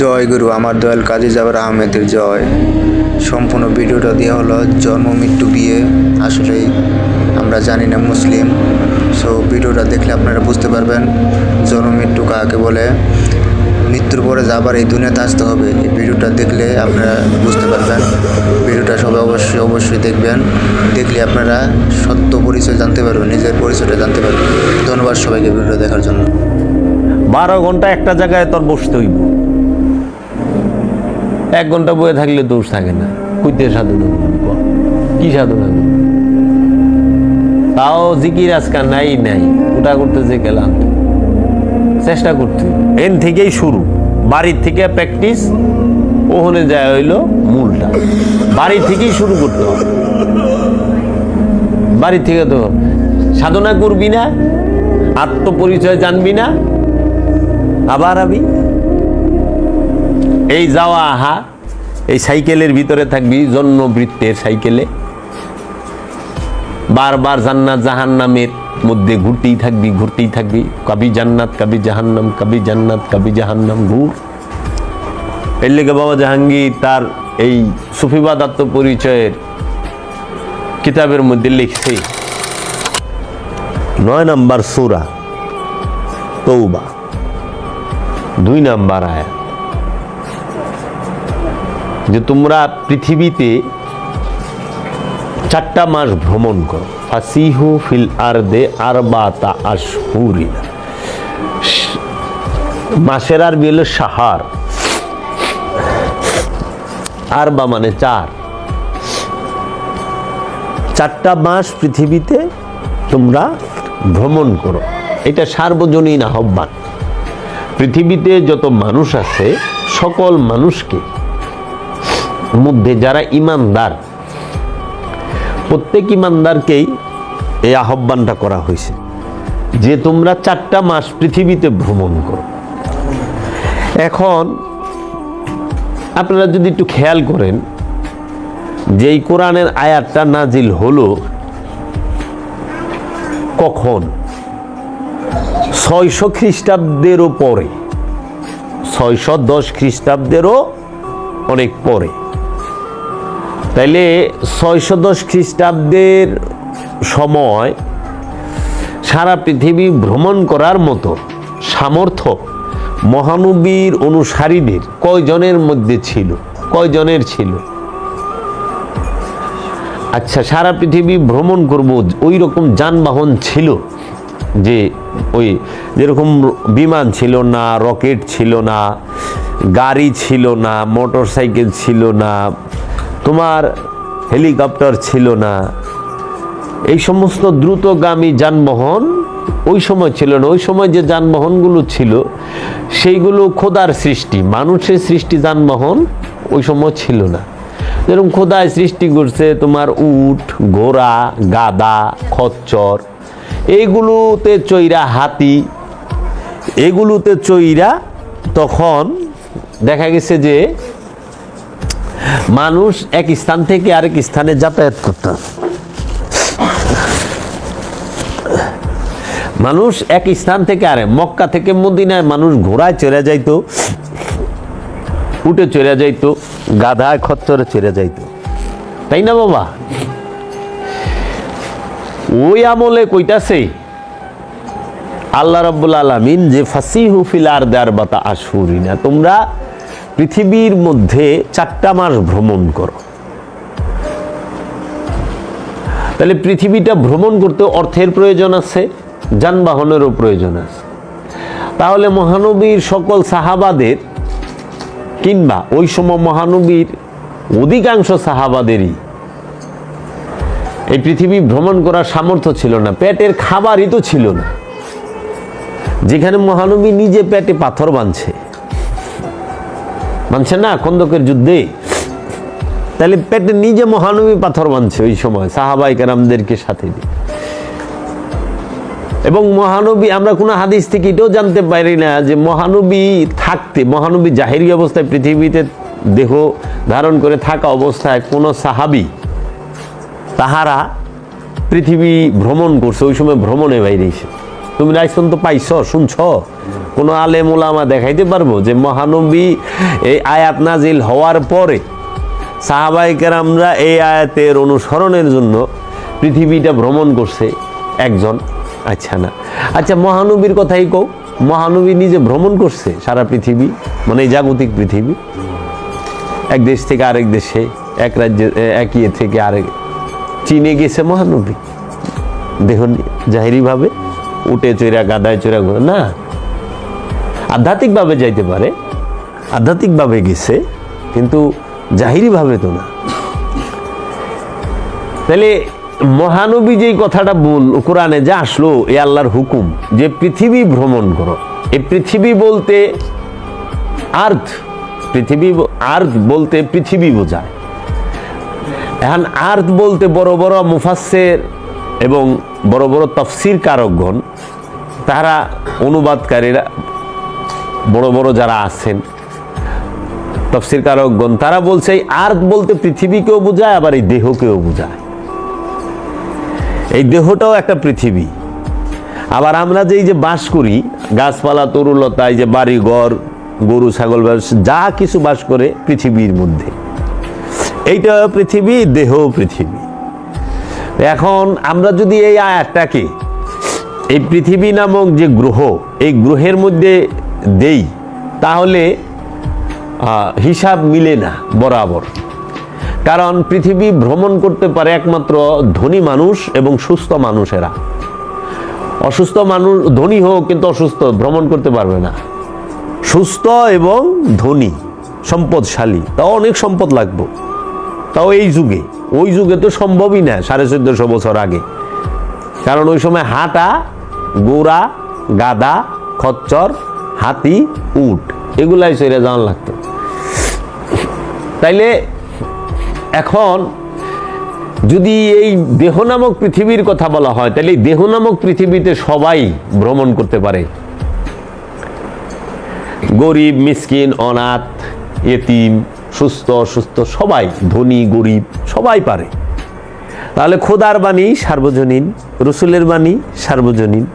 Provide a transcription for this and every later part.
জয় গুরু আমার দয়াল কাজী জাবের আহমেদের জয়। সম্পূর্ণ ভিডিওটা দেওয়া হলো জন্ম মৃত্যু বিয়ে। আসলেই আমরা জানি না মুসলিম, সো ভিডিওটা দেখলে আপনারা বুঝতে পারবেন জন্ম মৃত্যু কাকে বলে, মৃত্যুর পরে আবার এই দুনিয়াতে আসতে হবে। এই ভিডিওটা দেখলে আপনারা বুঝতে পারবেন। ভিডিওটা সবাই অবশ্যই দেখবেন, দেখলে আপনারা সত্য পরিচয় জানতে পারবেন, নিজের পরিচয়টা জানতে পারবেন। ধন্যবাদ সবাইকে ভিডিওটা দেখার জন্য। 12 ঘন্টা একটা জায়গায় তোর বসতে হইব, 1 ঘন্টা বয়ে থাকলে দোষ থাকে না। কইতে সাধনা করবি, কি সাধনা করবি? তাও জিকির আজকাল নাই ওটা করতেছে গেলাম, চেষ্টা করতে এন থেকেই শুরু, বাড়ির থেকে প্র্যাকটিস, ওখানে যায় হইলো মূলটা। বাড়ি থেকেই শুরু করতে হবে, বাড়ি থেকে তো সাধনা করবি না, আত্মপরিচয় জানবি না, আবার আবি এই যাওয়া আহা, এই সাইকেলের ভিতরে থাকবি, জন্মবৃত্তের সাইকেলে বারবার জান্নাত জাহান্নামের মধ্যে ঘুরতেই থাকবি, কবি জান্নাত কবি জাহান্নাম, কবি জান্নাত কবি জাহান্নাম, ঘুর। এর লেগে বাবা জাহাঙ্গীর তার এই সুফিবাদ আত্মপরিচয়ের কিতাবের মধ্যে লিখছে 9 নম্বর সূরা তৌবা 2 নম্বর আয়াত, যে তোমরা পৃথিবীতে 4টা মাস ভ্রমণ করো। ফাসিহু ফিল আরদে আরবাতা আশহুরিন, মাসের আরবি হলো শাহর, আরবা মানে 4টা মাস পৃথিবীতে তোমরা ভ্রমণ করো। এটা সার্বজনীন আহ্বান। পৃথিবীতে যত মানুষ আছে সকল মানুষকে মধ্যে যারা ইমানদার, প্রত্যেক ইমানদারকেই এই আহ্বানটা করা হয়েছে যে তোমরা 4টা মাস পৃথিবীতে ভ্রমণ করো। এখন আপনারা যদি একটু খেয়াল করেন যে এই কোরআনের আয়াতটা নাজিল হলো কখন? 600 খ্রিস্টাব্দেরও পরে, 610 খ্রিস্টাব্দেরও অনেক পরে। তাইলে 610 খ্রিস্টাব্দের সময় সারা পৃথিবী ভ্রমণ করার মতো সামর্থ্য মহানবীর অনুসারীদের কয়জনের মধ্যে ছিল? কয়জনের ছিল? আচ্ছা, সারা পৃথিবী ভ্রমণ করব, ওই রকম যানবাহন ছিল? যে ওই যেরকম বিমান ছিল না, রকেট ছিল না, গাড়ি ছিল না, মোটর সাইকেল ছিল না, তোমার হেলিকপ্টার ছিল না, এই সমস্ত দ্রুতগামী যানবাহন ওই সময় ছিল না। ওই সময় যে যানবাহনগুলো ছিল সেইগুলো খোদার সৃষ্টি, মানুষের সৃষ্টি যানবাহন ওই সময় ছিল না। যেরকম খোদায় সৃষ্টি করছে তোমার উট, ঘোড়া, গাধা, খচ্চর, এইগুলোতে চৈরা হাতি, এগুলোতে চৈরা তখন দেখা গেছে যে মানুষ এক স্থান থেকে আরেক স্থানে যাতায়াত করত। মানুষ এক স্থান থেকে আরে মক্কা থেকে মদিনায় মানুষ ঘোড়ায় চলে যাইতো, উটে চলে যাইতো, গাধায় খচ্চরে চলে যাইতো, তাই না বাবা? ওই আমলে কইতাছে আল্লাহ রাব্বুল আলামিন যে ফাসিহু ফিল আরদি আরবাতা আশহুরিন, তোমরা পৃথিবীর মধ্যে 4টা মাস ভ্রমণ করো। তাহলে পৃথিবীটা ভ্রমণ করতে অর্থের প্রয়োজন আছে, যানবাহনেরও প্রয়োজন আছে। তাহলে মহানবীর সকল সাহাবাদের কিংবা ওই সময় মহানবীর অধিকাংশ সাহাবাদেরই এই পৃথিবী ভ্রমণ করার সামর্থ্য ছিল না, পেটের খাবারই তো ছিল না। যেখানে মহানবী নিজে পেটে পাথর বাঁধছে না খন্দকের যুদ্ধে, তাহলে পেটে নিজে মহানবী পাথর বাঁধছে ওই সময় সাহাবাই কেরামদেরকে সাথে দিয়ে। এবং মহানবী, আমরা কোনো হাদিস থেকে এটাও জানতে পারি না যে মহানবী থাকতে, মহানবী জাহেরি অবস্থায় পৃথিবীতে দেহ ধারণ করে থাকা অবস্থায় কোনো সাহাবী তাহারা পৃথিবী ভ্রমণ করছে, ওই সময় ভ্রমণে বাইরেছে। তুমি লাইসেন্স তো পাইছ, শুনছ? কোনো আলেম ওলামা দেখাইতে পারবো যে মহানবী এই আয়াত নাজিল হওয়ার পরে সাহাবায়ে কেরামরা এই আয়াতের অনুসরণের জন্য পৃথিবীটা ভ্রমণ করছে একজন? আচ্ছা না। আচ্ছা মহানবীর কথাই কও, মহানবী নিজে ভ্রমণ করছে সারা পৃথিবী, মানে এই জাগতিক পৃথিবী, এক দেশ থেকে আরেক দেশে, এক রাজ্যে এক ইয়ে থেকে আরেক। চীনে গেছে মহানবী দেহ জাহিরিভাবে, উটে চৈরা গাদায় চৈরা ঘোরা না, আধ্যাত্মিকভাবে যাইতে পারে, আধ্যাত্মিকভাবে গেছে, কিন্তু জাহিরিভাবে তো না। তাহলে মহানবী যেই কথাটা কোরআনে যা আসলো, এ আল্লাহর হুকুম যে পৃথিবী ভ্রমণ করো। এই পৃথিবী বলতে আর্থ, পৃথিবী আর্থ বলতে পৃথিবী বোঝায়। এখন আর্থ বলতে বড় বড় মুফাসসির এবং বড় বড় তাফসীর কারকগণ, তারা অনুবাদকারীরা বড় বড় যারা আছেন তাফসীর কারকগণ, তারা বলছে এই আর্থ বলতে পৃথিবীকেও বোঝায়, আবার এই দেহকেও বোঝায়। এই দেহটাও একটা পৃথিবী। আবার আমরা যে বাস করি, গাছপালা তরুলতা, এই যে বাড়ি ঘর, গরু ছাগল, যা কিছু বাস করে পৃথিবীর মধ্যে, এইটা পৃথিবী, দেহ পৃথিবী। এখন আমরা যদি এই আয়াতটাকে এই পৃথিবী নামক যে গ্রহ, এই গ্রহের মধ্যে দেই, তাহলে হিসাব মিলে না বরাবর। কারণ পৃথিবী ভ্রমণ করতে পারে একমাত্র ধনী মানুষ এবং সুস্থ মানুষেরা। অসুস্থ মানুষ, ধনী হোক কিন্তু অসুস্থ, ভ্রমণ করতে পারবে না। সুস্থ এবং ধনী, সম্পদশালী, তাও অনেক সম্পদ লাগবে, তাও এই যুগে। ওই যুগে তো সম্ভবই না 1450 বছর আগে, কারণ ওই সময় হাঁটা, গোড়া, গাদা, খচ্চর, হাতি, উট, এগুলাই চড়ে যাওয়ার লাগতো। তাইলে এখন যদি এই দেহ নামক পৃথিবীর কথা বলা হয়, তাহলে এই দেহ নামক পৃথিবীতে সবাই ভ্রমণ করতে পারে। গরিব, মিসকিন, অনাথ, ইয়েতিম, সুস্থ অসুস্থ, সবাই, ধনী গরিব সবাই পারে। তাহলে খোদার বাণী সার্বজনীন, রসুলের বাণী সার্বজনীন।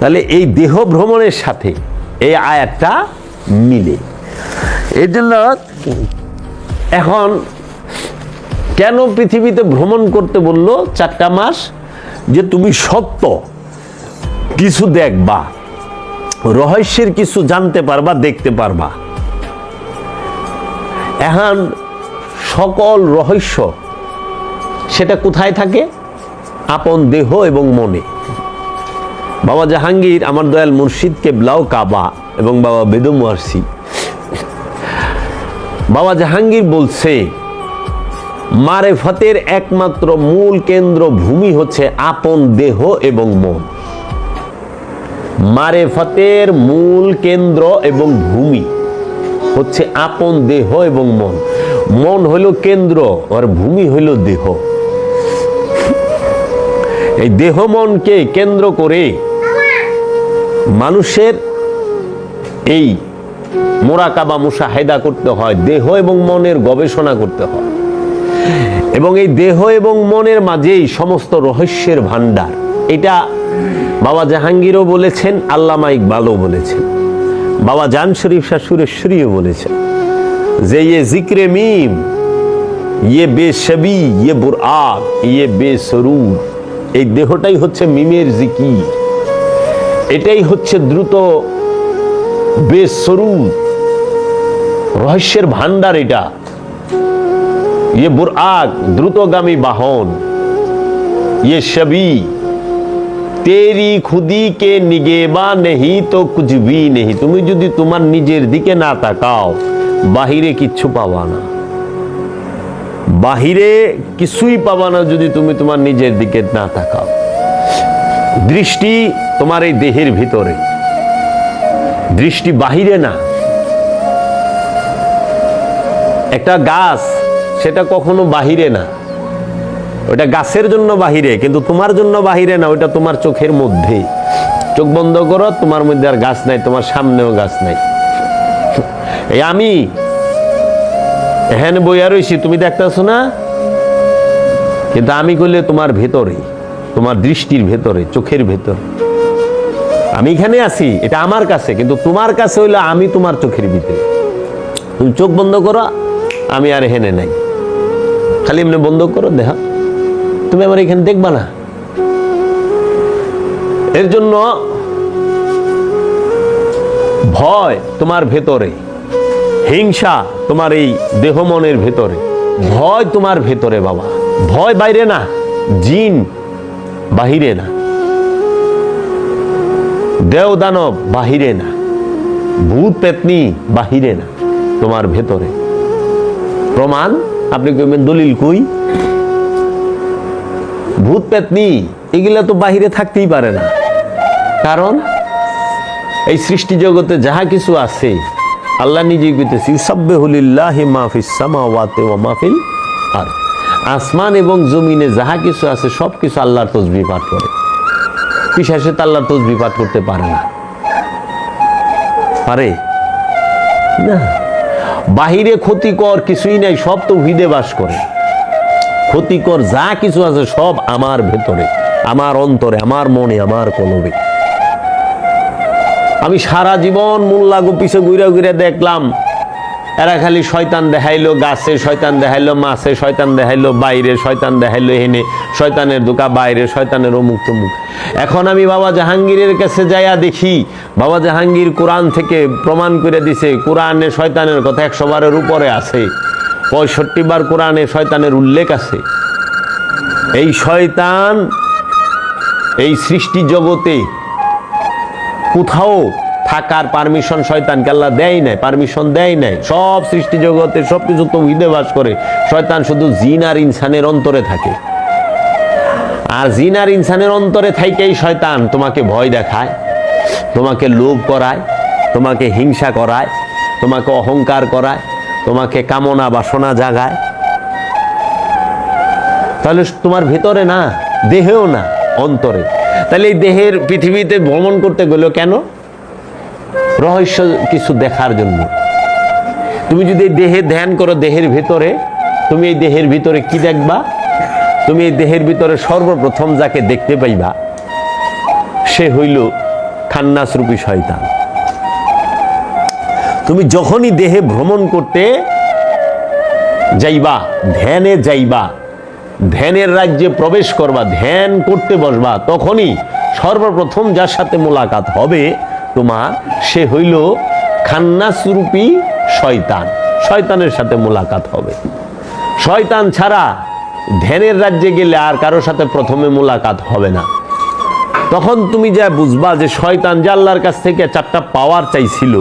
তাহলে এই দেহ ভ্রমণের সাথে এই আয়াতটা মিলে। এর জন্য এখন কেন পৃথিবীতে ভ্রমণ করতে বললো 4টা মাস? যে তুমি সত্য কিছু দেখবা, রহস্যের কিছু জানতে পারবা, দেখতে পারবা। এখন সকল রহস্য সেটা কোথায় থাকে? আপন দেহ এবং মনে। বাবা জাহাঙ্গীর, আমার দয়াল মুর্শিদ কেবলাও কাবা এবং বাবা বেদম ওয়ারসি, বাবা জাহাঙ্গীর বলছে মারেফতের একমাত্র মূল কেন্দ্র ভূমি হচ্ছে আপন দেহ এবং মন। মারেফতের মূল কেন্দ্র এবং ভূমি হচ্ছে আপন দেহ এবং মন। মন হইল কেন্দ্র আর ভূমি হইল দেহ। এই দেহ মনকে কেন্দ্র করে মানুষের এই মোরাকাবা মুশাহেদা করতে হয়, দেহ এবং মনের গবেষণা করতে হয়। এবং এই দেহ এবং মনের মাঝেই সমস্ত রহস্যের ভান্ডার। এটা বাবা জাহাঙ্গীরও বলেছেন, আল্লামা ইকবালও বলেছেন, বাবা জান শরীফ শাহ সুরেশ্বরীও বলেছেন যে ইয়ে জিক্রে মিম, ইয়ে বেশবি, ইয়ে বুরআক, ইয়ে বেসরুর। এই দেহটাই হচ্ছে মিমের জিকির, এটাই হচ্ছে দ্রুত বেসরুর, রহস্যের ভান্ডার। এটা ইয়ে বুরআক, দ্রুতগামী বাহন। ইয়ে শবি, তেরি খুদি কে নিগেবা নেহি তো কুছ ভি নেহি। তুমি যদি তোমার নিজের দিকে না তাকাও, বাহিরে কিচ্ছু পাবা না, বাহিরে কিছুই পাবা না যদি তুমি তোমার নিজের দিকে না তাকাও। দৃষ্টি তোমার এই দেহের ভিতরে, দৃষ্টি বাহিরে না। একটা গাছ, সেটা কখনো বাহিরে না, ওটা গাছের জন্য বাহিরে, কিন্তু তোমার জন্য বাহিরে না, ওটা তোমার চোখের মধ্যে। চোখ বন্ধ করো, তোমার মধ্যে আর গাছ নাই, তোমার সামনেও গাছ নাই। এই আমি এখানে বইয়া রয়েছি, তুমি দেখতেছো না, কিন্তু আমি করলে তোমার ভেতরে, তোমার দৃষ্টির ভেতরে, চোখের ভেতরে। আমি এখানে আছি, এটা আমার কাছে, কিন্তু তোমার কাছে হইলো আমি তোমার চোখের ভিতরে। তুমি চোখ বন্ধ করো, আমি আর এখানে নাই, খালি এমনি বন্ধ করো, দেখা তুমি আমার এখানে দেখবা না। এর জন্য ভয় তোমার ভেতরে, হিংসা তোমার এই দেহ মনের ভেতরে, ভয় তোমার ভেতরে বাবা। ভয় বাইরে না, জিন বাহিরে না, দেও দানব বাহিরে না, ভূত পেতনি বাহিরে না, তোমার ভেতরে। প্রমাণ আপনি কইবেন দলিল কই? ভূত পেতনি এগুলা তো বাহিরে থাকতেই পারে না, কারণ এই সৃষ্টি জগতে যাহা কিছু আছে আল্লাহ নিজেই কইতেছে ইউসাব্বিহু লিল্লাহি মা ফিস সামাওয়াতি ওয়া মা ফিল আরদ। আসমান এবং জমিনে যাহা কিছু আছে সব কিছু আল্লাহর তাসবিহ পাঠ করে। পিশাচে তো আল্লাহর তাসবিহ পাঠ করতে পারে না, পারে না। বাহিরে ক্ষতিকর কিছুই নাই, সব তো হৃদয়ে বাস করে। ক্ষতিকর যা কিছু আছে সব আমার ভেতরে, আমার অন্তরে, আমার মনে, আমার কলবে। আমি সারা জীবন মোল্লা গোপিসে ঘুরে ঘুরে দেখলাম, এরা খালি শয়তান দেখাইলো গাছে, শয়তান দেখাইলো মাছে, শয়তান দেখাইলো বাইরে, শয়তান দেখাইলো হেনে, শয়তানের দোকা বাইরে, শয়তানের অমুক তমুক। এখন আমি বাবা জাহাঙ্গীরের কাছে যাইয়া দেখি, বাবা জাহাঙ্গীর কোরআন থেকে প্রমাণ করে দিছে কোরআনে শয়তানের কথা 100 বারের উপরে আছে, 65 বার কোরআনে শয়তানের উল্লেখ আছে। এই শয়তান এই সৃষ্টি জগতে কোথাও থাকার পারমিশন শয়তানকে আল্লাহ দেয় নাই, পারমিশন দেয় নাই। সব সৃষ্টি জগতে সবকিছু তো হৃদয়ে বাস করে, শয়তান শুধু জিন আর ইনসানের অন্তরে থাকে। আর জিন আর ইনসানের অন্তরে থাইকেই শয়তান তোমাকে ভয় দেখায়, তোমাকে লোভ করায়, তোমাকে হিংসা করায়, তোমাকে অহংকার করায়, তোমাকে কামনা বাসনা জাগায়। তাহলে তোমার ভেতরে না, দেহেও না, অন্তরে। তাহলে এই দেহের পৃথিবীতে ভ্রমণ করতে গেলো কেন? রহস্য কিছু দেখার জন্য। তুমি যদি দেহে ধ্যান করো, দেহের ভিতরে, তুমি এই দেহের ভিতরে কি দেখবা? তুমি এই দেহের ভিতরে সর্বপ্রথম যাকে দেখতে পাইবা সে হইল খান্নাস রূপী শয়তান। তুমি যখনই দেহে ভ্রমণ করতে যাইবা, ধ্যানে যাইবা, ধ্যানের রাজ্যে প্রবেশ করবা, ধ্যান করতে বসবা, তখনই সর্বপ্রথম যার সাথে মোলাকাত হবে তোমার, সে হইল খান্নাস রূপী শয়তান। শয়তানের সাথে মোলাকাত হবে। শয়তান ছাড়া ধ্যানের রাজ্যে গেলে আর কারোর সাথে প্রথমে মোলাকাত হবে না। তখন তুমি যা বুঝবা যে শয়তান যে আল্লাহর কাছ থেকে 4টা পাওয়ার চাইছিল,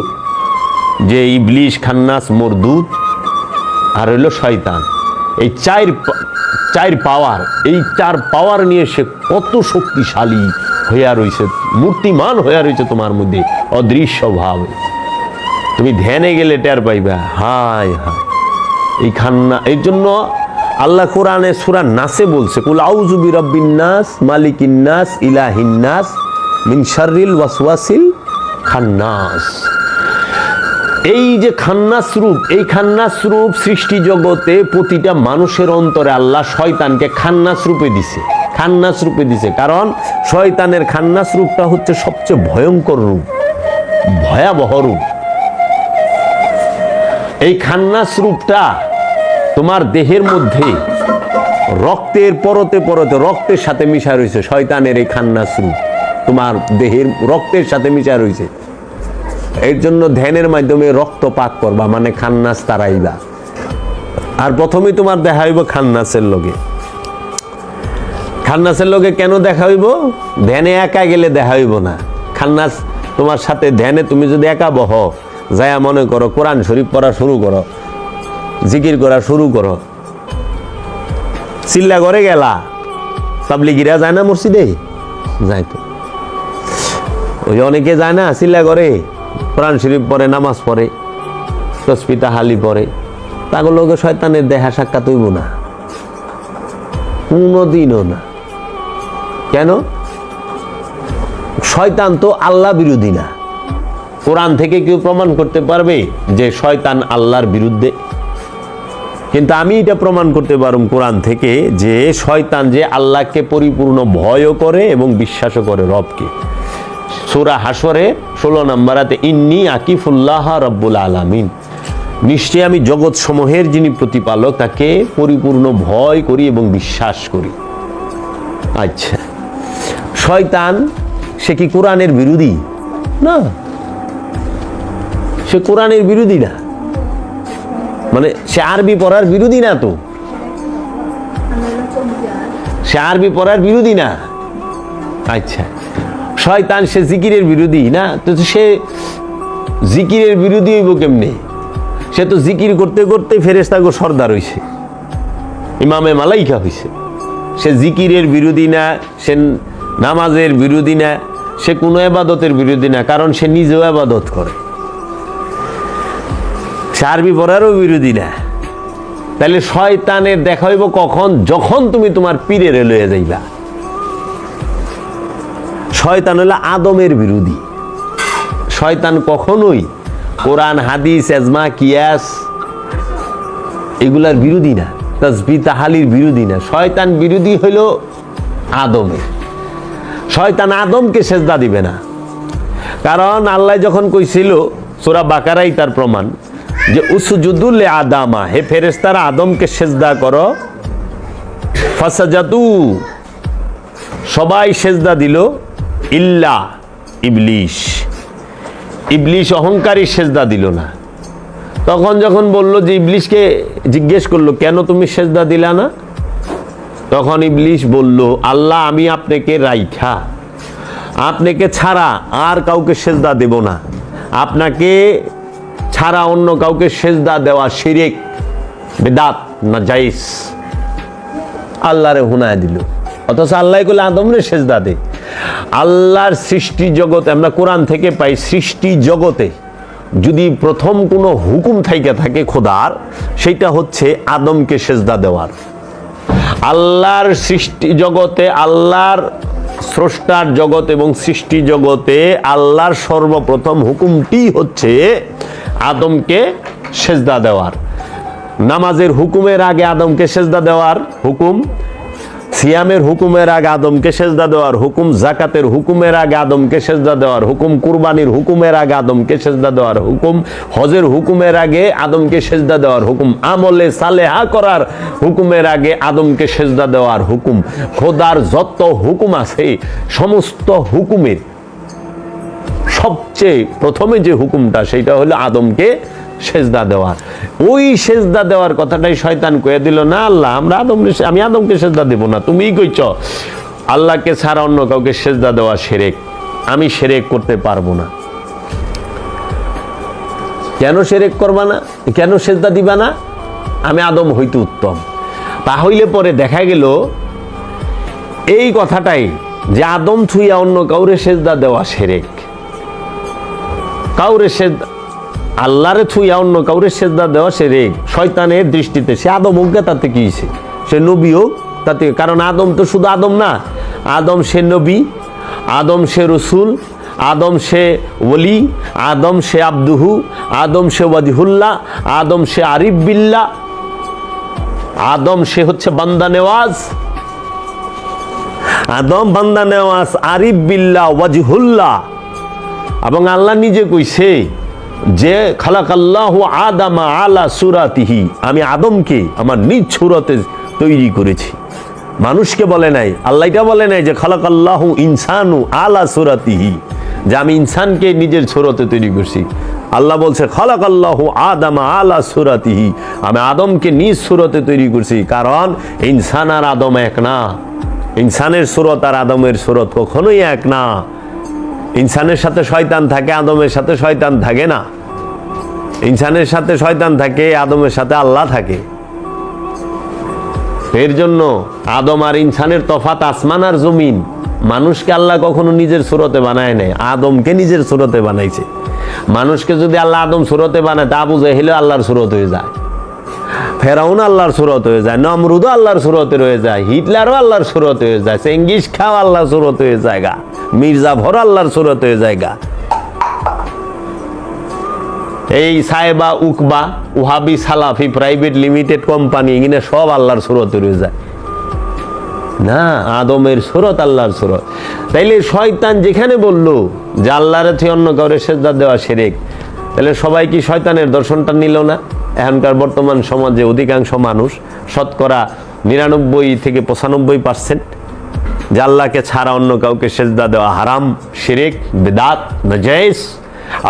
যে ইবলিশ, খান্নাস, মরদুদ আর হইল শয়তান, এই চার পাওয়ার, এই 4 পাওয়ার নিয়ে সে কত শক্তিশালী হইয়া রয়েছে, মূর্তিমান হইয়া রয়েছে তোমার মধ্যে অদৃশ্য ভাবে। তুমি ধ্যানে গেলে টের পাইবা। হায় হায়, এই খান্না। এই জন্য আল্লাহ কোরআনে সূরা নাসে বলছে, কুল আউযু বিরাব্বিন নাস মালিকিন নাস ইলাহিন নাস মিন শাররিল ওয়াসওয়াসিল খান্নাস। এই যে খান্নাস রূপ, এই খান্নাস রূপ সৃষ্টি জগতে প্রতিটা মানুষের অন্তরে আল্লাহ শয়তানকে খান্নাস রূপে দিছে, খান্নাস রূপে দিছে। কারণ শয়তানের খান্নাস রূপটা হচ্ছে সবচেয়ে ভয়ঙ্কর রূপ, ভয়াবহ রূপ। এই খান্নাস রূপটা তোমার দেহের মধ্যে রক্তের পরতে পরতে, রক্তের সাথে মিশা রয়েছে। শয়তানের এই খান্নাস রূপ তোমার দেহের রক্তের সাথে মিশা রয়েছে। এর জন্য ধ্যানের মাধ্যমে রক্তপাত করবা, মানে খান্নাস তারাইবা। আর প্রথমেই তোমার দেখা হইব খান্নাসের লগে। খান্নাসের লগে কেন দেখা হইব? ধ্যানে একা গেলে দেখা হইব না। খান্নাস তোমার সাথে ধ্যানে তুমি যদি একা বহ, যায়া মনে করো কোরআন শরীফ পড়া শুরু করো, জিকির করা শুরু করো, চিল্লা করে গেলা, তাবলিগীরা যায় না মসজিদে? যায় তো। ওই অনেকে যায় না চিল্লা করে, কোরআন শরীফ পড়ে, নামাজ পড়ে, তসবিহ তাহলিল পড়ে, তাগো লোকে শয়তানের দেখা সাক্ষাৎ হইব না, কোনোদিনও না। কেন? শয়তান তো আল্লাহ বিরোধী না। কোরআন থেকে কেউ প্রমাণ করতে পারবে যে শয়তান আল্লাহর বিরুদ্ধে? কিন্তু আমি এটা প্রমাণ করতে পারব কোরআন থেকে যে শয়তান যে আল্লাহকে পরিপূর্ণ ভয়ও করে এবং বিশ্বাসও করে রবকে। সূরা হাশরে 16 নম্বরাতে ইন্নী আকিফুল্লাহ রাব্বুল আলামিন, নিশ্চয়ই আমি জগৎ সমূহের যিনি প্রতিপালক তাকে পরিপূর্ণ ভয় করি এবং বিশ্বাস করি। আচ্ছা, শয়তান সে কি কোরআনের বিরোধী? না, সে কোরআনের বিরোধী না, মানে সে আরবি পড়ার বিরোধী না, তো সে আরবি পড়ার বিরোধী না। আচ্ছা, শয়তান সে জিকিরের বিরোধী না, তো সে জিকিরের বিরোধী হইব কেমনে? সে তো জিকির করতে করতে ফেরেশতাগো সর্দার হইছে, ইমামে মালাইকা হইছে। সে জিকিরের বিরোধী না, সে নামাজের বিরোধী না, সে কোনো ইবাদতের বিরোধী না, কারণ সে নিজেও ইবাদত করে। সে আরবি পড়ারও বিরোধী না। তাহলে শয়তানের দেখা হইব কখন? যখন তুমি তোমার পীরের লয়ে যাইবা। শয়তান হলো আদমের বিরোধী। শয়তান কখনোই কোরআন, হাদিস, এজমা, কিয়াস এগুলার বিরোধী না, তাসবিহ তাহলির বিরোধী না। শয়তান বিরোধী হইল আদমের। শয়তান আদমকে সেজদা দিবে না, কারণ আল্লাহ যখন কইছিল, সূরা বাকারাই তার প্রমাণ, যে উসজুদু লি আদামা, হে ফেরেশতারা আদমকে সেজদা করো। ফাসাজাদু, সবাই সেজদা দিল, ইল্লা ইবলিশ, ইবলিশ অহংকারী সেজদা দিল না। তখন যখন বলল যে ইবলিশকে জিজ্ঞেস করলো, কেন তুমি সেজদা দিলা না? তখন ইবলিশ বলল, আল্লাহ আমি আপনাকে রাইখা, আপনাকে ছাড়া আর কাউকে সেজদা দেব না, আপনাকে ছাড়া অন্য কাউকে সেজদা দেওয়া শিরক, বিদআত, নাজাইজ। আল্লাহরে হুনায় দিল, অথচ আল্লাহ কইলে আদমরে সেজদা দে। আল্লাহর সৃষ্টি জগতে, আমরা কোরআন থেকে পাই, সৃষ্টি জগতে যদি প্রথম কোনো হুকুম থাইকা থাকে খোদার, সেটা হচ্ছে আদমকে সেজদা দেওয়ার। আল্লাহর সৃষ্টি জগতে, আল্লাহর স্রষ্টার জগৎ এবং সৃষ্টি জগতে আল্লাহর সর্বপ্রথম হুকুমটি হচ্ছে আদমকে সেজদা দেওয়ার। নামাজের হুকুমের আগে আদমকে সেজদা দেওয়ার হুকুম, সিয়ামের হুকুমের আগে আদমকে সেজদা দেওয়ার হুকুম, জাকাতের হুকুমের আগে আদমকে সেজদা দেওয়ার হুকুম, কুরবানির হুকুমের আগে আদমকে সেজদা দেওয়ার হুকুম, হজের হুকুমের আগে আদমকে সেজদা দেওয়ার হুকুম, আমলে সালেহা করার হুকুমের আগে আদমকে সেজদা দেওয়ার হুকুম। খোদার যত হুকুম আছে সমস্ত হুকুমের সবচেয়ে প্রথমে যে হুকুমটা, সেটা হলো আদমকে সেজদা দেওয়ার। ওই সেজদা দেওয়ার কথাটাই শয়তান কয়ে দিল, না আল্লাহ আমি আদমকে সেজদা দেব না, তুমিই কইছ আল্লাহকে ছাড়া অন্য কাউকে সেজদা দেওয়া শিরক, আমি শিরক করতে পারবো না। কেন শিরক করবা না, কেন সেজদা দিবা না? আমি আদম হইতে উত্তম। তাহলে পরে দেখা গেল এই কথাটাই, যে আদম থুইয়া অন্য কাউরে সেজদা দেওয়া শিরক, কাউরে সেজদা, আল্লাহরে থুইয়া অন্য কাউরে সেজদা দেওয়া শিরক। শয়তানের দৃষ্টিতে সে আদম হোক, তাতে কি হইছে? সে নবী হোক তাতে, কারণ আদম তো শুধু আদম না, আদম সে নবী, আদম সে রসুল, আদম সে ওলি, আদম সে আব্দুহু, আদম সে ওয়াজিহুল্লাহ, আদম সে আরিফ বিল্লাহ, আদম সে হচ্ছে বান্দা নেওয়াজ। আদম বান্দা নেওয়াজ, আরিফ বিল্লাহ, ওয়াজিহুল্লাহ। এবং আল্লাহ নিজে কইছে যে খালাকাল্লাহু আদামা আলা সুরাতিহি, আমি আদমকে আমার নিজ সুরতে তৈরি করেছি। মানুষকে বলে নাই, আল্লাহ এটা বলে নাই যে খালাকাল্লাহু ইনসানু আলা সুরাতিহি, যে আমি ইনসানকে নিজের সুরতে তৈরি করছি। আল্লাহ বলছে খালাকাল্লাহু আদামা আলা সুরাতিহি, আমি আদমকে নিজ সুরতে তৈরি করছি। কারণ ইনসান আর আদম এক না, ইনসানের সুরত আর আদমের সুরত কখনোই এক না। ইনসানের সাথে শয়তান থাকে, আদমের সাথে শয়তান থাকে না। ইনসানের সাথে শয়তান থাকে, আদমের সাথে আল্লাহ থাকে। এর জন্য আদম আর ইনসানের তফাৎ আসমান আর জমিন। মানুষকে আল্লাহ কখনো নিজের সুরতে বানায় নাই, আদমকে নিজের সুরতে বানাইছে। মানুষকে যদি আল্লাহ আদম সুরতে বানায়, তা আবু জাহেল আল্লাহর সুরত হয়ে যায়, ফেরাউন আল্লাহর সুরত হয়ে যায়, নমরুদও আল্লাহর সুরতে রয়ে যায়, হিটলারও আল্লাহর সুরত হয়ে যায়, চেঙ্গিস খাও আল্লাহর সুরত হয়ে জায়গা, মির্জা ভর আল্লাহর সুরত হয়ে জায়গা। এই সাহেবা উকবা, ওহাবি সালাফি প্রাইভেট লিমিটেড কোম্পানি, এখানে সব আল্লাহর সুরতে রয়ে যায়। না, আদমের সুরত আল্লাহর সুরত। তাইলে শয়তান যেখানে বলল যে আল্লাহর থেকে অন্য কাউরে সেজদা দেওয়া শিরক, তাহলে সবাই কি শয়তানের দর্শনটা নিল না? এখনকার বর্তমান সমাজে অধিকাংশ মানুষ, শতকরা 99 থেকে 95% যে আল্লাহকে ছাড়া অন্য কাউকে সেজদা দেওয়া হারাম, শিরক, বিদআত, নাজায়েজ।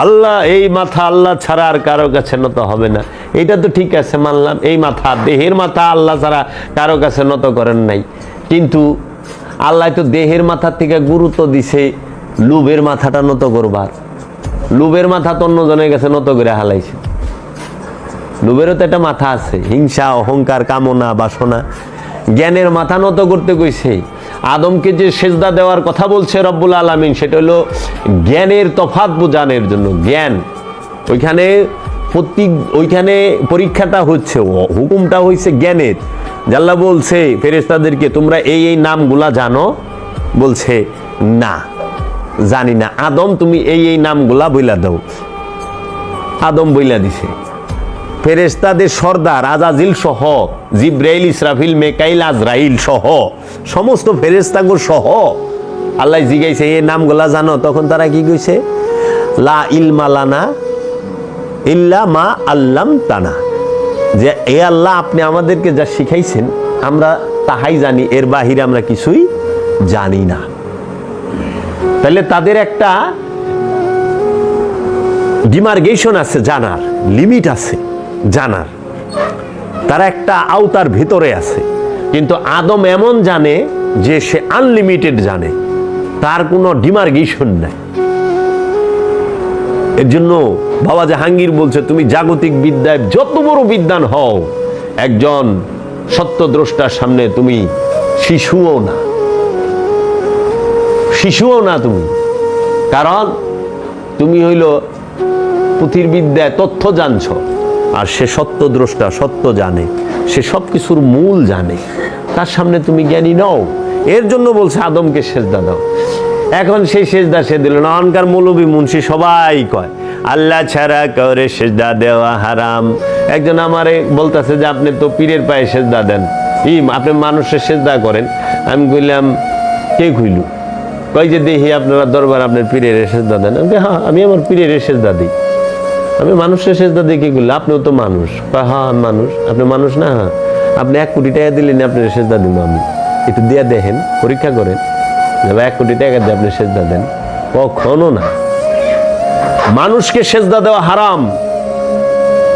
আল্লাহ এই মাথা আল্লাহ ছাড়া আর কারো কাছে নত হবে না, এটা তো ঠিক আছে, মানলাম। এই মাথা, দেহের মাথা আল্লাহ ছাড়া কারো কাছে নত করেন নাই, কিন্তু আল্লাহ তো দেহের মাথার থেকে গুরুত্ব দিছে লুবের মাথাটা নত করবার। লুবের মাথা তো অন্যজনের কাছে নত করে হালাইছে। লুবেরও তো একটা মাথা আছে, হিংসা, অহংকার, কামনা, বাসনা। জ্ঞানের মাথা নত করতে কইছে। আদমকে যে সেজদা দেওয়ার কথা বলছে রব্বুল আলামিন, সেটা হলো জ্ঞানের তফাৎ বোঝানোর জন্য। জ্ঞান ওইখানে পরীক্ষাটা হচ্ছে, হুকুমটা হয়েছে জ্ঞানের। আল্লাহ বলছে ফেরেশতাদেরকে, তোমরা এই এই নামগুলা জানো? বলছে না, জানি না। আদম, তুমি এই এই নামগুলা বইলা দাও। আদম বইলা দিছে। ফেরেশতাদের সর্দার আজাজিল সহ, জিব্রাইল, ইসরাফিল, মেকাইল, আজরাইল সহ, সমস্ত ফেরেশতাগুলো সহ আল্লাহ জিগাইছে এই নামগুলা জানো? তখন তারা কি কইছে? লা ইলমা লানা ইল্লা মা আল্লামতানা, যে এ আল্লাহ, আপনি আমাদেরকে যা শিখাইছেন আমরা তাহাই জানি, এর বাহিরে আমরা কিছুই জানি না। তাহলে তাদের একটা ডিমার্গেশন আছে, জানার লিমিট আছে, জানার তারা একটা আওতার ভিতরে আছে। কিন্তু আদম এমন জানে যে সে আনলিমিটেড জানে, তার কোনো ডিমার্গেশন নাই। এর জন্য বাবা জাহাঙ্গীর বলছে, তুমি জাগতিক বিদ্যায় যত বড় বিদ্বান হও, একজন সত্যদ্রষ্টার সামনে তুমি শিশুও না, শিশুও না তুমি। কারণ তুমি হইল পুঁথির বিদ্যায় তথ্য জানছ, আর সে সত্যদ্রষ্টা, সত্য জানে, সে সব কিছুর মূল জানে, তার সামনে তুমি জ্ঞানী নও। এর জন্য বলছে আদমকে সেজদা দাও। এখন সেই সেজদা সে দিল না। অনকার মৌলবী মুন্সি সবাই কয় আল্লাহ ছাড়া কাউরে সেজদা দেওয়া হারাম। একজন আমারে বলতেছে যে আপনি তো পীরের পায়ে সেজদা দেন, আপনি মানুষের সেজদা করেন। আমি কইলাম কে কইল? কই যে দেখি আপনারা দরবার আপনার পীরের সেজদা দেন। আমি হ্যাঁ, আমি আমার পীরের সেজদা দিই। আমি মানুষের সেজদা দিয়ে কি করলে? আপনিও তো মানুষ। হ্যাঁ মানুষ। আপনি মানুষ না? হ্যাঁ। আপনি 1 কোটি টাকা দিলেন, আপনার সেজদা দিব আমি। একটু দিয়া দেখেন, পরীক্ষা করেন, 1 কোটি টাকা দিয়ে আপনি সেজদা দেন। কখনো না। মানুষকে সেজদা দেওয়া হারাম।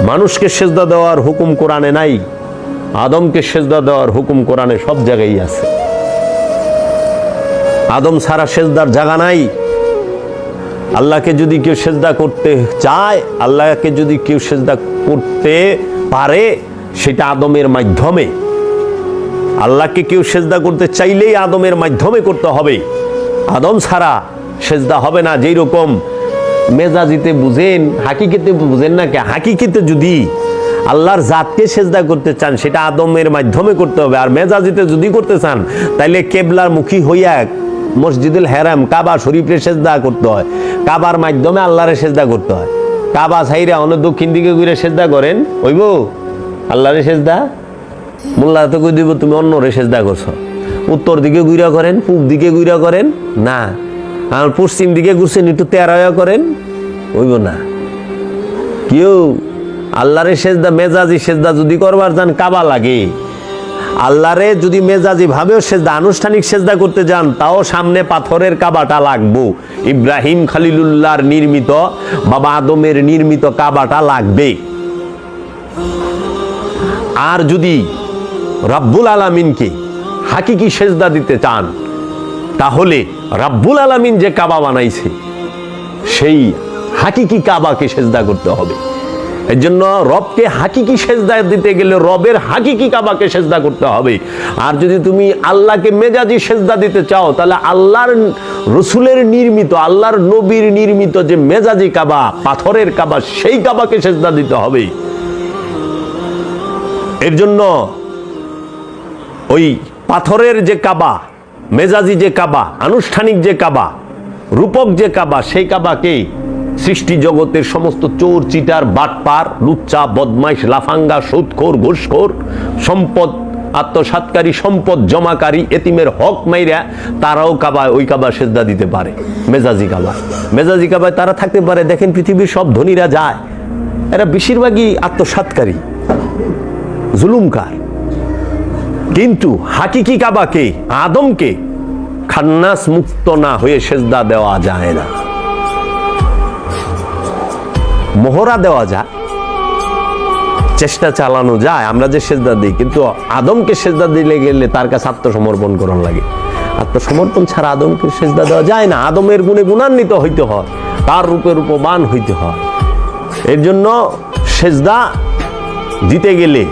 মানুষকে সেজদা দেওয়ার হুকুম কোরআনে নাই। আদমকে সেজদা দেওয়ার হুকুম কোরআনে সব জায়গায় আছে। আদম ছাড়া সেজদার জায়গা নাই। আল্লাহকে যদি কেউ সেজদা করতে চায়, আল্লাহকে যদি কেউ সেজদা করতে পারে, সেটা আদমের মাধ্যমে। আল্লাহকে কেউ সেজদা করতে চাইলেই আদমের মাধ্যমে করতে হবে। আদম ছাড়া সেজদা হবে না। যেই রকম মেজাজিতে বুঝেন, হাকিকিতে বুঝেন না কে? হাকিকিতে যদি আল্লাহর জাতকে সেজদা করতে চান, সেটা আদমের মাধ্যমে করতে হবে। আর মেজাজিতে যদি করতে চান, তাইলে কেবলার মুখী হইয়া মসজিদুল হারাম, কাবা শরীফে সেজদা করতে হয়। কাবার মাধ্যমে আল্লাহরে সেজদা করতে হয়। কাবা ছাইরা অন্য দক্ষিণ দিকে ঘুরে সেজদা করেন, হইব আল্লাহরে সেজদা? মোল্লা তো কই দিব তুমি অন্যরে সেজদা করছো। উত্তর দিকে ঘুরা করেন, পূব দিকে ঘুরা করেন, না। আর পশ্চিম দিকে ঘুরছেন, একটু তেরায়া করেন, হইব না। কেউ আল্লাহরে সেজদা, মেজাজি সেজদা যদি করবার যান, কাবা লাগে। আল্লাহরে যদি মেজাজি ভাবেও সেজদা, আনুষ্ঠানিক সেজদা করতে যান, তাও সামনে পাথরের কাবাটা লাগবো। ইব্রাহিম খলিলুল্লাহর নির্মিত, বাবা আদমের নির্মিত কাবাটা লাগবে। আর যদি রব্বুল আলামিনকে হাকিকি সেজদা দিতে চান, তাহলে রব্বুল আলামিন যে কাবা বানাইছে, সেই হাকিকি কাবাকে সেজদা করতে হবে। এর জন্য রবকে হাকিকি সেজদা দিতে গেলে রবের হাকিকি কাবাকে সেজদা করতে হবে। আর যদি তুমি আল্লাহকে মেজাজি সেজদা দিতে চাও, তাহলে আল্লাহর রসুলের নির্মিত, আল্লাহর নবীর নির্মিত যে মেজাজি কাবা, পাথরের কাবা, সেই কাবাকে সেজদা দিতে হবে। এর জন্য ওই পাথরের যে কাবা, মেজাজি যে কাবা, আনুষ্ঠানিক যে কাবা, রূপক যে কাবা, সেই কাবাকে সৃষ্টি জগতের সমস্ত চোর, চিটার, বাটপার, লুচ্চা, বদমাইশ, লাফাঙ্গা, সুদখোর, ঘুষখোর, সম্পদ আত্মসাৎকারী, সম্পদ জমাকারী, এতিমের হক মাইরা তারাও কাবায়, ওই কাবা সেজদা দিতে পারে। মেজাজি কাবায় তারা থাকতে পারে। দেখেন পৃথিবীর সব ধনীরা যায়, এরা বেশিরভাগই আত্মসাৎকারী, জুলুমকার। কিন্তু হাকিকি কাবাকে, আদমকে খান্নাস মুক্ত না হয়ে সেজদা দেওয়া যায় না। মোহরা দেওয়া যায়, চেষ্টা চালানো যায়, আমরা যে সেজদা দিই, কিন্তু আদমকে সেজদা দিলে গেলে তার কাছে আত্মসমর্পণ করার লাগে। আত্মসমর্পণ ছাড়া আদমকে সেজদা দেওয়া যায় না। আদমের গুণে গুণান্বিত হইতে হয়, তার রূপে রূপবান হইতে হয়। এর জন্য সেজদা দিতে গেলে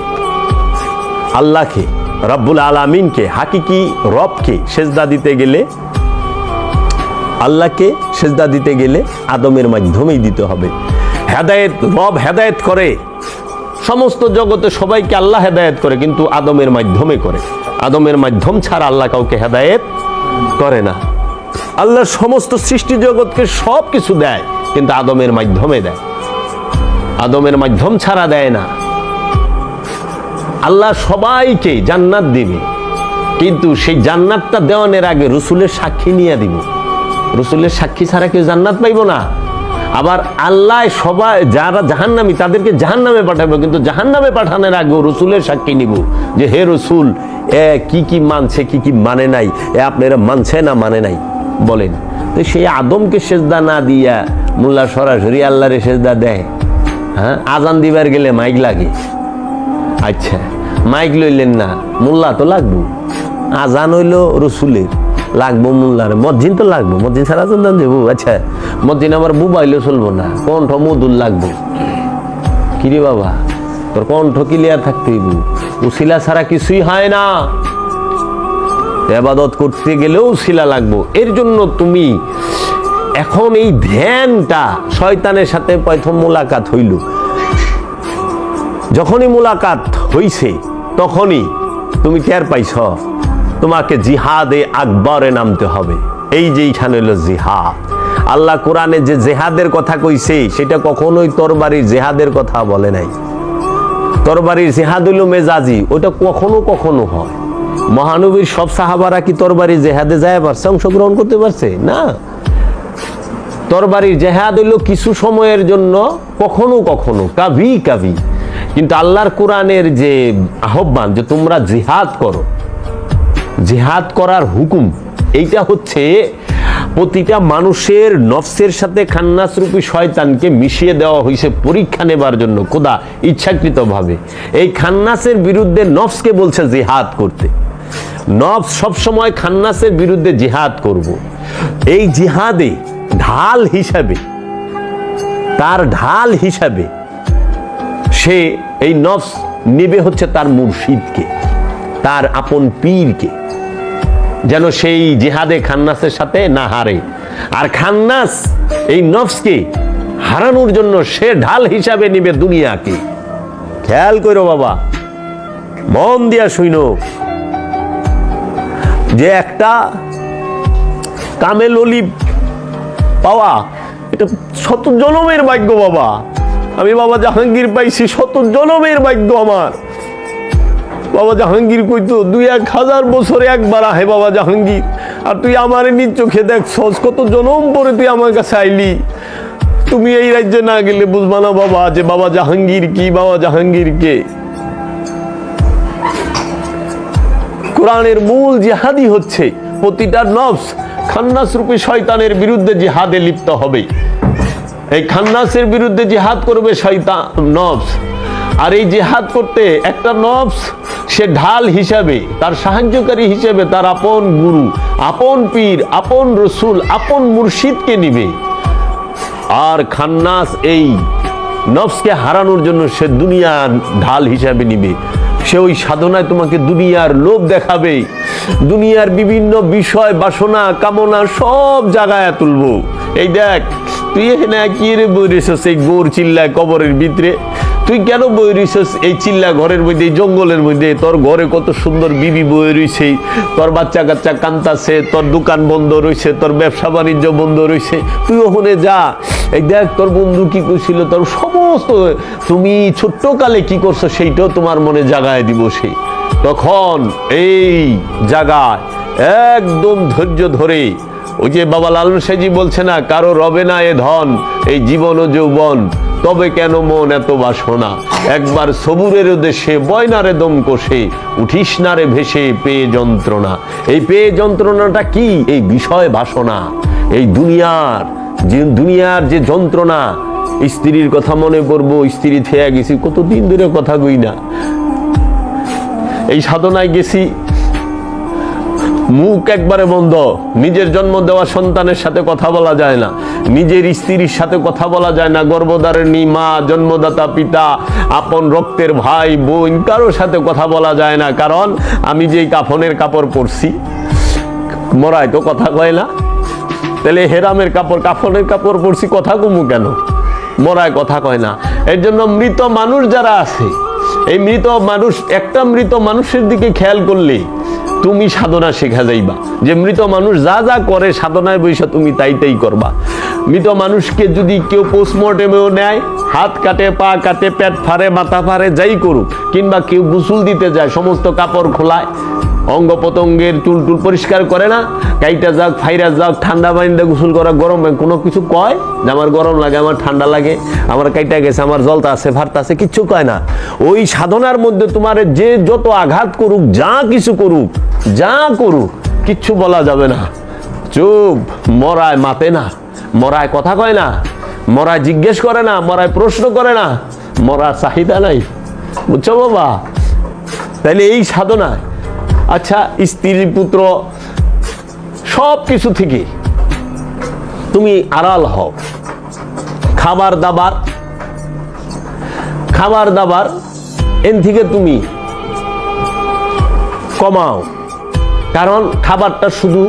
আল্লাহকে, রব্বুল আলামিনকে, হাকিকি রবকে সেজদা দিতে গেলে, আল্লাহকে সেজদা দিতে গেলে আদমের মাধ্যমেই দিতে হবে। হেদায়েত, রব হেদায়েত করে সমস্ত জগতে সবাইকে, আল্লাহ হেদায়েত করে, কিন্তু আদমের মাধ্যমে করে। আদমের মাধ্যম ছাড়া আল্লাহ কাউকে হেদায়েত করে না। আল্লাহ সমস্ত সৃষ্টি জগৎকে সব কিছু দেয়, কিন্তু আদমের মাধ্যমে দেয়, আদমের মাধ্যম ছাড়া দেয় না। আল্লাহ সবাইকে জান্নাত দিবে, কিন্তু সেই জান্নাতটা দেওয়ানোর আগে রসুলের সাক্ষী নিয়ে দিব। রসুলের সাক্ষী ছাড়া কেউ জান্নাত পাইব না। আবার আল্লাহ সবাই যারা জাহান্নামী তাদেরকে জাহান্নামে পাঠাবো, কিন্তু জাহান্নামে পাঠানোর আগেও রসুলের সাক্ষী নিব যে হে রসুল, কি কি মানছে, কি কি মানে নাই, আপনারা মানছে না মানে নাই বলেন। তো সেই আদমকে সেজদা না দিয়া মোল্লা সরাসরি আল্লাহরে সেজদা দেয়। হ্যাঁ, আজান দিবার গেলে মাইক লাগে। আচ্ছা, মাইক লইলেন না, মোল্লা তো লাগবো। আজান হইলো রসুলের, লাগবো মোল্লার। মসজিদ তো লাগবো, মসজিদ ছাড়া আজান দেবো। আচ্ছা, মসজিদ আমার বুবাইলেও চলবো না, কণ্ঠ মধুর লাগবো। কিরে বাবা, তোর কণ্ঠ ক্লিয়ার থাকতে হইব, উসিলা ছাড়া কিছুই হয় না। ইবাদত করতে গেলেও উসিলা লাগবো। এর জন্য তুমি এখন এই ধ্যানটা, শয়তানের সাথে প্রথম মোলাকাত হইল, যখনই মোলাকাত হইছে তখনই তুমি টের পাইছ তোমাকে জিহাদে আকবরে নামতে হবে। এই যে এইখানে হলো জিহাদ। আল্লাহ কোরআনে যে জেহাদের কথা কইছে সেটা কখনোই তরবারির জেহাদের কথা বলে নাই। তরবারির জেহাদ হইল মেজাজি, ওটা কখনো কখনো হয়। মহানবীর সব সাহাবারা কি তরবারির জেহাদে যায় পারছে, অংশগ্রহণ করতে পারছে না। তরবারির জেহাদ হইল কিছু সময়ের জন্য, কখনো কখনো, কাভি কাভি। কিন্তু আল্লাহর কোরআনের যে আহ্বান যে তোমরা জিহাদ করো, জিহাদ করার হুকুম, এইটা হচ্ছে প্রতিটা মানুষের নফসের সাথে খান্নাস রূপী শয়তানকে মিশিয়ে দেওয়া হয়েছে পরীক্ষা নেবার জন্য, খোদা ইচ্ছাকৃতভাবে। এই খান্নাসের বিরুদ্ধে নফসকে বলছে জিহাদ করতে। নফস সবসময় খান্নাসের বিরুদ্ধে জিহাদ করব। এই জিহাদে ঢাল হিসাবে, তার ঢাল হিসাবে সে এই নফস নিবে হচ্ছে তার মুর্শিদকে, তার আপন পীরকে, যেন সেই জিহাদে খান্নাসের সাথে না হারে। আর খান্নাস এই নফসকে হারানোর জন্য সে ঢাল হিসাবে নিবে দুনিয়াকে। খেয়াল করো বাবা, মন দিয়া শুনো, যে একটা কামেল অলি পাওয়া এটা শত জনমের ভাগ্য বাবা। আমি বাবা জাহাঙ্গীর পাইছি, শত জনমের ভাগ্য আমার। বাবা জাহাঙ্গীর কইতো 2-1000 বছরে একবার আহে বাবা জাহাঙ্গীর, আর তুই আমার নিজ চোখে দেখছস, কত জনম পরে তুই আমার কাছে আইলি। তুমি এই রাজ্যে না গেলে বুঝবা না বাবা যে বাবা জাহাঙ্গীর কি, বাবা জাহাঙ্গীর কে। কোরআনের মূল জিহাদি হচ্ছে প্রতিটা নফস খান্নাস রূপী শয়তানের বিরুদ্ধে জিহাদে লিপ্ত হবে। এই খান্নাসের বিরুদ্ধে জিহাদ করবে শয়তান নফস। আর এই জিহাদ করতে একটা নফস সে ঢাল হিসাবে, তার সাহায্যকারী হিসেবে তার আপন গুরু, আপন পীর, আপন রসুল, আপন মুর্শিদকে নিবে। আর খান্নাস এই নফসকে হারানোর জন্য সে দুনিয়ার ঢাল হিসাবে নিবে। সে ওই সাধনায় তোমাকে দুনিয়ার লোভ দেখাবে, দুনিয়ার বিভিন্ন বিষয়, বাসনা, কামনা সব জাগায় তুলবো। এই দেখ, তুই এখানে কি রে বই রেছিস এই গোর চিল্লায় কবরের ভিতরে? তুই কেন বই রইছিস এই চিল্লা ঘরের মধ্যে, এই জঙ্গলের মধ্যে? তোর ঘরে কত সুন্দর বিবি বই রইছে, তোর বাচ্চা কাচ্চা কান্তাছে, তোর দোকান বন্ধ রইছে, তোর ব্যবসা বাণিজ্য বন্ধ রইছে। তুই ওখানে যা, এই দেখ তোর বন্ধু কি করছিল, তোর সমস্ত তুমি ছোট্ট কালে কি করছো সেইটাও তোমার মনে জাগায় দিব। সেই তখন এই জায়গায় একদম ধৈর্য ধরে, ওই যে বাবা লালন সাহেজি বলছে না, কারো রবে না এ ধন, এই জীবন ও যৌবন, তবে কেন মন এত বাসনা, একবার সবুরের দেশে বয়নারে দম কষে, উঠিস না রে ভেসে পেয়ে যন্ত্রণা। এই পেয়ে যন্ত্রণাটা কি? এই বিষয় বাসনা, এই দুনিয়ার যে যন্ত্রণা। স্ত্রীর কথা মনে পড়বো, স্ত্রী থেয়া গেছি, কতদিন ধরে কথা কই না। এই সাধনায় গেছি, মুখ একবারে বন্ধ, নিজের জন্ম দেওয়া সন্তানের সাথে কথা বলা যায় না, নিজের স্ত্রীর সাথে কথা বলা যায় না, গর্ভধারিণী মা, জন্মদাতা পিতা, আপন রক্তের ভাই বোন, কারোর সাথে কথা বলা যায় না। কারণ আমি যে কাফনের কাপড় পরছি, মরায় তো কথা কয় না, তাহলে হেরামের কাপড়, কাফনের কাপড় পরছি, কথা কমু কেন? মরায় কথা কয় না। এর জন্য মৃত মানুষ যারা আছে, এই মৃত মানুষ, একটা মৃত মানুষের দিকে খেয়াল করলে তুমি সাধনা শেখা যাইবা, যে মৃত মানুষ যা যা করে সাধনায় বৈশা তুমি তাই তাই করবা। মৃত মানুষকে যদি কেউ পোস্টমর্টেমেও নেয়, হাত কাটে, পা কাটে, পেট ফাড়ে, মাথা ফাড়ে, যাই করুক, কিংবা কেউ গোসল দিতে যায়, সমস্ত কাপড় খোলায়, অঙ্গ প্রত্যঙ্গের চুল টুল পরিষ্কার করে না, কাইটা যাক, ফাইরা যাক, ঠান্ডা পানিতে গোসল করা, গরম, কোনো কিছু কয় যে আমার গরম লাগে, আমার ঠান্ডা লাগে, আমার কাইটা গেছে, আমার জলতা আছে, ভারতা আছে, কিচ্ছু কয় না। ওই সাধনার মধ্যে তোমার যে যত আঘাত করুক, যা কিছু করুক, যা করুক, কিচ্ছু বলা যাবে না, চুপ। মরায় মাতে না, মরায় কথা কয় না, মরায় জিজ্ঞেস করে না, মরায় প্রশ্ন করে না, মরার চাহিদা নাই, বুঝছো বাবা? তাইলে এই সাধনায়, আচ্ছা, স্ত্রী পুত্র সব কিছু থেকে তুমি আড়াল হও। খাবার দাবার এন থেকে তুমি কমাও, কারণ খাবারটা শুধু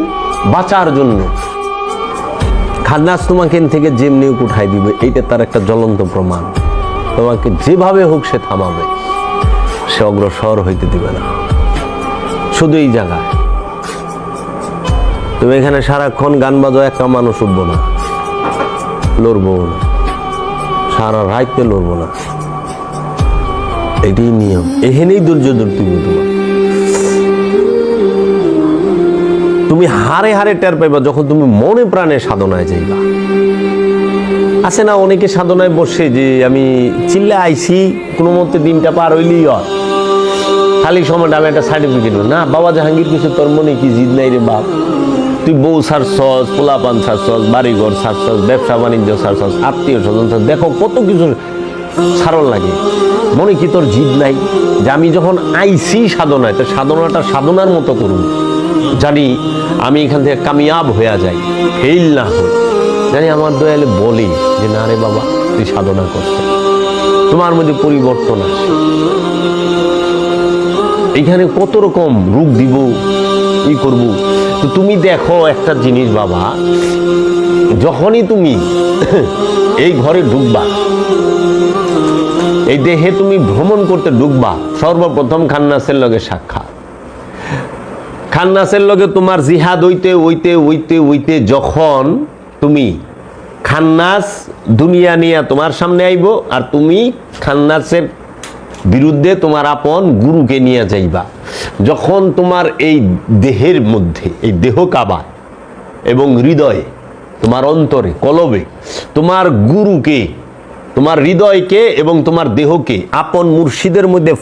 বাঁচার জন্য। খান্নাস তোমাকে এন থেকে যেমনি উঠাই দিবে, এইটা তার একটা জ্বলন্ত প্রমাণ। তোমাকে যেভাবে হোক সে থামাবে, সে অগ্রসর হইতে দিবে না। শুধু এই জায়গায় তুমি এখানে সারাক্ষণ গান বাজো, একটা মানুষ উঠবো না, লড়বো না, সারা রাইতে লড়বো না, এটাই নিয়ম। এখানেই ধৈর্য ধরতে হবে তোমার। তুমি হারে হারে টের পাইবা যখন তুমি মনে প্রাণে সাধনায় যাইবা। আছে না অনেকে সাধনায় বসে, যে আমি চিল্লা আইছি, কোনো মতে দিনটা পার হইলেই হয়, খালি সময়টা আমি একটা সার্টিফিকেট না। বাবা জাহাঙ্গীর কিছু তোর মনে কি জিদ নাই রে বাপ? তুই বউ ছাড়ছস, পোলাপান ছাড়ছস, বাড়িঘর ছাড়ছস, ব্যবসা বাণিজ্য ছাড়ছস, আত্মীয় স্বজন, দেখো কত কিছু ছাড়ন লাগে, মনে কি তোর জিদ নাই? যে আমি যখন আইছি সাধনায়, তো সাধনাটা সাধনার মতো করুন, জানি আমি এখান থেকে কামিয়াব হয়ে যাই, ফেল না হই, জানি আমার দয়ালে বলে যে না রে বাবা, তুই সাধনা করছো, তোমার মধ্যে পরিবর্তন আসে। এখানে কত রকম রূপ দিব, ই করব। তো তুমি দেখো একটা জিনিস বাবা, যখনই তুমি এই ঘরে ঢুকবা, এই দেহে তুমি ভ্রমণ করতে ঢুকবা, সর্বপ্রথম খান্নাসের লগে সাক্ষাৎ। খান্নাসের লগে তোমার জিহাদ হইতে যখন তুমি খান্নাস দুনিয়া নিয়ে তোমার সামনে আইব, আর তুমি খান্নাসের বিরুদ্ধে তোমার আপন গুরুকে নিয়ে যাইবা। যখন তোমার এই দেহের মধ্যে, এই দেহ কাবা এবং হৃদয়ে, তোমার অন্তরে, কলবে তোমার গুরুকে, তোমার হৃদয়কে এবং তোমার দেহকে আপন মুর্শিদের মধ্যে